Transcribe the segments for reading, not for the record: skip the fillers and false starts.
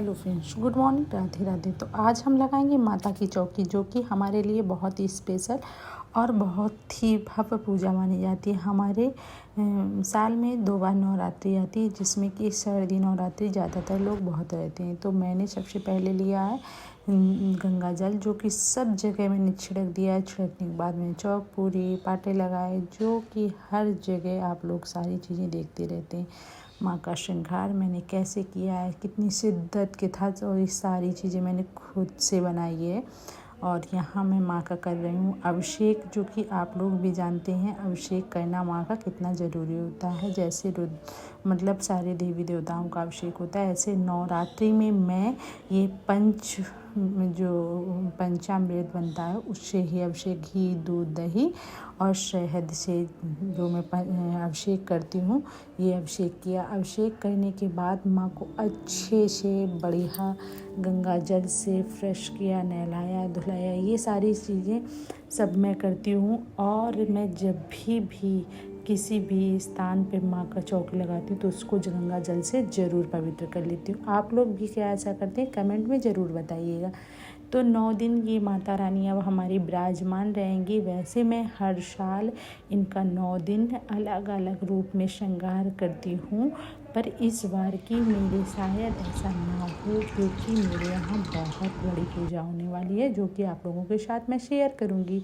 Hello friends, good morning, Radhe Radhe. तो आज हम लगाएंगे माता की चौकी, जो कि हमारे लिए बहुत ही स्पेशल और बहुत ही भव्य पूजा मानी जाती है। हमारे साल में 2 बार नवरात्रि आती है, जिसमें कि शारदीय नवरात्रि ज़्यादातर लोग बहुत रहते हैं। तो मैंने सबसे पहले लिया है गंगा जल, जो कि सब जगह मैंने छिड़क दिया है। छिड़कने के बाद मैंने चौक पूरी पाटे लगाए, जो कि हर जगह आप लोग सारी चीज़ें देखते रहते हैं। माँ का श्रृंगार मैंने कैसे किया है, कितनी शिद्दत के साथ, और ये सारी चीज़ें मैंने खुद से बनाई है। और यहाँ मैं माँ का कर रही हूँ अभिषेक, जो कि आप लोग भी जानते हैं अभिषेक करना माँ का कितना ज़रूरी होता है। जैसे मतलब सारे देवी देवताओं का अभिषेक होता है, ऐसे नवरात्रि में मैं ये पंचामृत बनता है उससे ही अभिषेक, घी दूध दही और शहद से जो मैं अभिषेक करती हूँ, ये अभिषेक किया। अभिषेक करने के बाद माँ को अच्छे से बढ़िया गंगा जल से फ्रेश किया, नहलाया धुलाया, ये सारी चीज़ें सब मैं करती हूँ। और मैं जब भी किसी भी स्थान पे माँ का चौकी लगाती हूँ तो उसको गंगा जल से ज़रूर पवित्र कर लेती हूँ। आप लोग भी क्या ऐसा करते हैं, कमेंट में ज़रूर बताइएगा। तो 9 दिन ये माता रानी अब हमारी विराजमान रहेंगी। वैसे मैं हर साल इनका 9 दिन अलग अलग रूप में श्रृंगार करती हूँ, पर इस बार की मेरे शायद ऐसा ना हो, क्योंकि मेरे यहाँ बहुत बड़ी पूजा होने वाली है, जो कि आप लोगों के साथ मैं शेयर करूँगी।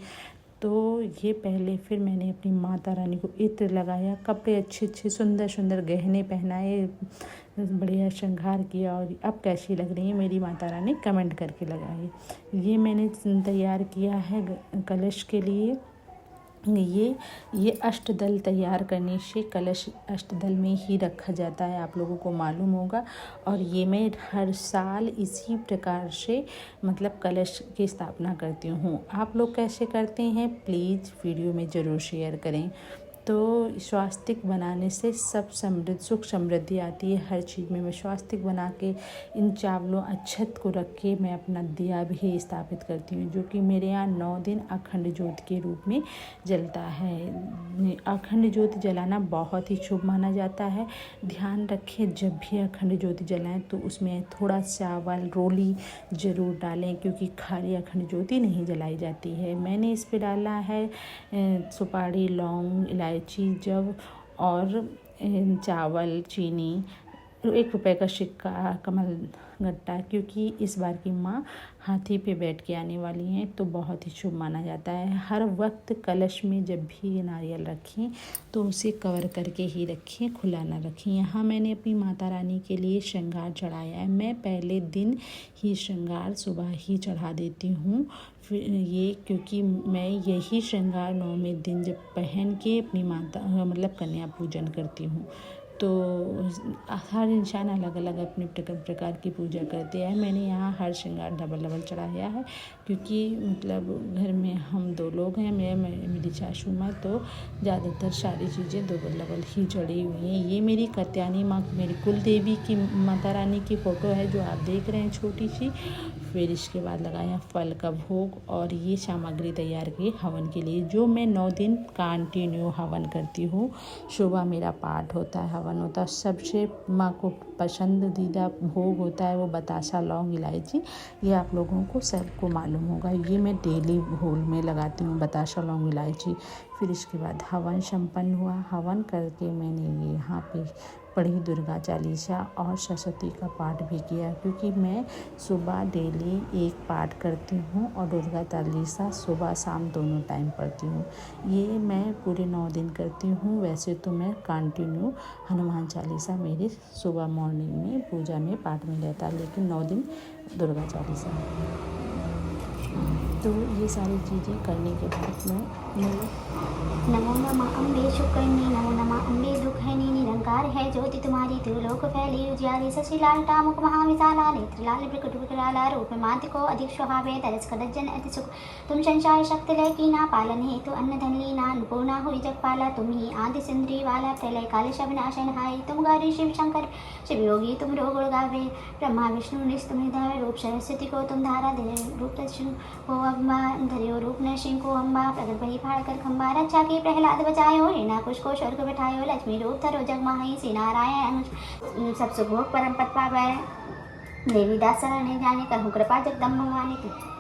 तो ये पहले फिर मैंने अपनी माता रानी को इत्र लगाया, कपड़े अच्छे सुंदर सुंदर गहने पहनाए, बढ़िया श्रृंगार किया। और अब कैसी लग रही है मेरी माता रानी, कमेंट करके लगाइए। ये मैंने तैयार किया है कलश के लिए। ये अष्टदल तैयार करने से कलश अष्टदल में ही रखा जाता है, आप लोगों को मालूम होगा। और ये मैं हर साल इसी प्रकार से मतलब कलश की स्थापना करती हूँ। आप लोग कैसे करते हैं प्लीज़ वीडियो में ज़रूर शेयर करें। तो स्वास्तिक बनाने से सब सुख समृद्धि आती है। हर चीज़ में मैं स्वास्तिक बना के इन चावलों अक्षत को रख के मैं अपना दिया भी स्थापित करती हूँ, जो कि मेरे यहाँ 9 दिन अखंड ज्योति के रूप में जलता है। अखंड ज्योति जलाना बहुत ही शुभ माना जाता है। ध्यान रखें, जब भी अखंड ज्योति जलाएं तो उसमें थोड़ा चावल रोली ज़रूर डालें, क्योंकि खाली अखंड ज्योति नहीं जलाई जाती है। मैंने इस पर डाला है सुपारी, लौंग, इलायची, जव और चावल, चीनी, 1 रुपए का सिक्का, कमल गट्टा, क्योंकि इस बार की माँ हाथी पे बैठ के आने वाली हैं, तो बहुत ही शुभ माना जाता है। हर वक्त कलश में जब भी नारियल रखें तो उसे कवर करके ही रखें, खुला ना रखें। यहाँ मैंने अपनी माता रानी के लिए श्रृंगार चढ़ाया है। मैं पहले दिन ही श्रृंगार सुबह ही चढ़ा देती हूँ, ये क्योंकि मैं यही श्रृंगार 9वें दिन जब पहन के अपनी माता मतलब कन्या पूजन करती हूँ। तो हर इंसान अलग अलग अपने प्रकार की पूजा करते हैं। मैंने यहाँ हर श्रृंगार डबल चढ़ाया है, क्योंकि मतलब घर में हम 2 लोग हैं, मेरी सासू माँ, तो ज़्यादातर सारी चीज़ें डबल ही चढ़ी हुई हैं। ये मेरी कात्यायनी माँ, मेरी कुल देवी की माता रानी की फ़ोटो है जो आप देख रहे हैं, छोटी सी। फिर इसके बाद लगाया फल का भोग, और ये सामग्री तैयार की हवन के लिए, जो मैं 9 दिन कंटिन्यू हवन करती हूँ। सुबह मेरा पाठ होता है, हवन होता है। सबसे माँ को पसंदीदा भोग होता है वो बतासा, लौंग, इलायची, ये आप लोगों को सबको मालूम होगा। ये मैं डेली भोग में लगाती हूँ, बतासा, लौंग, इलायची। फिर इसके बाद हवन संपन्न हुआ। हवन करके मैंने ये यहाँ पे पढ़ी दुर्गा चालीसा और सरस्वती का पाठ भी किया, क्योंकि मैं सुबह डेली एक पाठ करती हूँ और दुर्गा चालीसा सुबह शाम दोनों टाइम पढ़ती हूँ। ये मैं पूरे 9 दिन करती हूँ। वैसे तो मैं कंटिन्यू हनुमान चालीसा मेरे सुबह मॉर्निंग में पूजा में पाठ में रहता है, लेकिन 9 दिन दुर्गा चालीसा। तो ये सारी चीज़ें करने के बाद मैं नमो नमः अम्बे शुक्करनी, नमो नमः अम्बे दुखहनी, निरंकार है ज्योति तुम्हारी, त्रिलोक फैली उजियारी, शशि लालटा मुख महाविशाला, नेत्र लाल बिकट विकराला, रूप माति को अधिक सुहावे, तरस कदज्जन अति सुख। तुम संसार शक्ति लय की ना, पालन हेतु अन्न धन लीना, पूर्णा हुई जगपाला, तुम ही आदि सिंद्री वाला, प्रलय काल शब नाशन हाय। तुम गौरी शिव शंकर शिव योगी तुम रो गुण गावे, ब्रह्मा विष्णु निश तुम हृदय रूप, सरस्वती को तुम धारा धरे रूप, दर्शन को अम्बा धरियो रूप, नरसिंह को अम्बा प्रगट भई फाड़ कर खम्बा, रक्षा की प्रहलाद बचायो, हिरण्याकुश को स्वर्ग बैठायो, लक्ष्मी रूप धरो जग माही, श्री नारायण सब सुख भोग परम पद पावै। देवी दास शरण जाने करहूँ कृपा जगदम्ब भवानी की।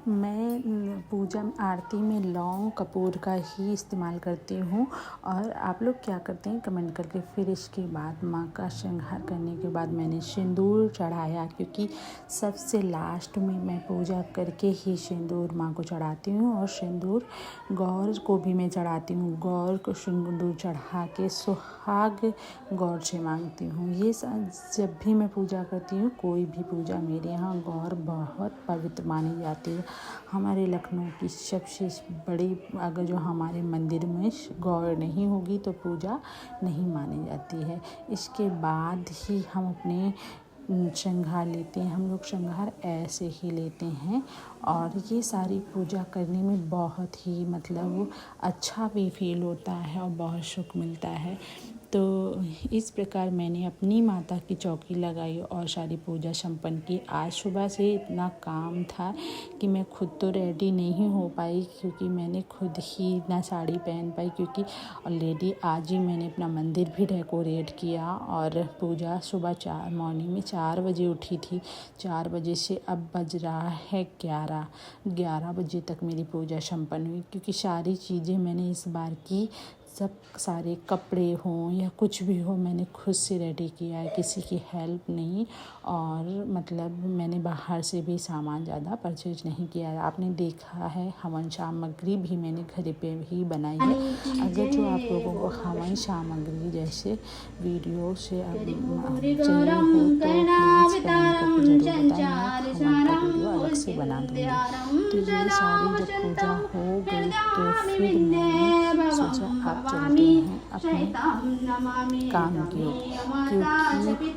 मैं पूजा आरती में लौंग कपूर का ही इस्तेमाल करती हूँ। और आप लोग क्या करते हैं कमेंट करके। फिर इसके बाद माँ का श्रृंगार करने के बाद मैंने सिंदूर चढ़ाया, क्योंकि सबसे लास्ट में मैं पूजा करके ही सिंदूर माँ को चढ़ाती हूँ। और सिंदूर गौर को भी मैं चढ़ाती हूँ। गौर को सिंदूर चढ़ा के सुहाग गौर से मांगती हूँ। ये जब भी मैं पूजा करती हूँ, कोई भी पूजा, मेरे यहाँ गौर बहुत पवित्र मानी जाती है। हमारे लखनऊ की सबसे बड़ी, अगर जो हमारे मंदिर में गौर नहीं होगी तो पूजा नहीं मानी जाती है। इसके बाद ही हम अपने श्रृंगार लेते हैं। हम लोग श्रृंगार ऐसे ही लेते हैं। और ये सारी पूजा करने में बहुत ही मतलब अच्छा भी फील होता है और बहुत सुख मिलता है। तो इस प्रकार मैंने अपनी माता की चौकी लगाई और सारी पूजा संपन्न की। आज सुबह से इतना काम था कि मैं खुद तो रेडी नहीं हो पाई, क्योंकि मैंने खुद ही ना साड़ी पहन पाई, क्योंकि ऑलरेडी आज ही मैंने अपना मंदिर भी डेकोरेट किया। और पूजा सुबह मॉर्निंग में 4 बजे उठी थी। 4 बजे से अब बज रहा है 11 बजे तक मेरी पूजा संपन्न हुई, क्योंकि सारी चीज़ें मैंने इस बार की, सब सारे कपड़े हों या कुछ भी हो, मैंने खुद से रेडी किया है, किसी की हेल्प नहीं। और मतलब मैंने बाहर से भी सामान ज़्यादा परचेज नहीं किया है। आपने देखा है हवन सामग्री भी मैंने घर पे ही बनाई है। अगर जो आप लोगों को हवन सामग्री जैसे वीडियो से चाहिए हो तो प्लीज़ कमेंट करके ज़रूर बताएं। मैं हवन का वीडियो अलग से बना दूँगी। तो ये सारी जब पूजा हो गई तो फिर मैंने सोचा आप चलते हैं अपने काम की ओर, क्योंकि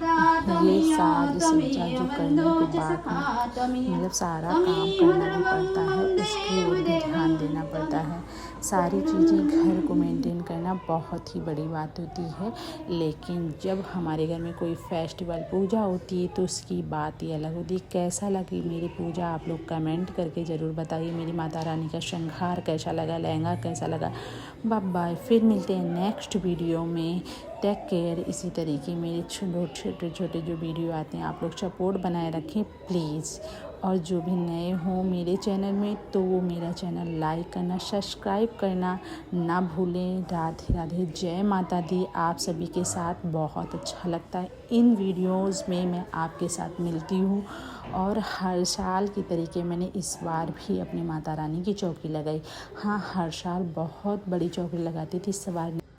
ये साज सज्जा जो करने के बाद मतलब सारा काम करना भी पड़ता है, उसकी ओर भी ध्यान देना पड़ता है। सारी चीज़ें घर को मेंटेन करना बहुत ही बड़ी बात होती है। लेकिन जब हमारे घर में कोई फेस्टिवल पूजा होती है तो उसकी बात ही अलग होती है। कैसा लगी मेरी पूजा आप लोग कमेंट करके ज़रूर बताइए। मेरी माता रानी का श्रृंगार कैसा लगा, लहंगा कैसा लगा। बाय बाय, फिर मिलते हैं नेक्स्ट वीडियो में। Take care. इसी तरीके मेरे छोटे छोटे जो वीडियो आते हैं आप लोग सपोर्ट बनाए रखें प्लीज़। और जो भी नए हों मेरे चैनल में तो वो मेरा चैनल लाइक करना, सब्सक्राइब करना ना भूलें। राधे राधे, जय माता दी। आप सभी के साथ बहुत अच्छा लगता है। इन वीडियोज़ में मैं आपके साथ मिलती हूँ। और हर साल की तरीके मैंने इस बार भी अपनी माता रानी की चौकी लगाई। हाँ, हर साल बहुत बड़ी चौकी लगाती थी, इस बार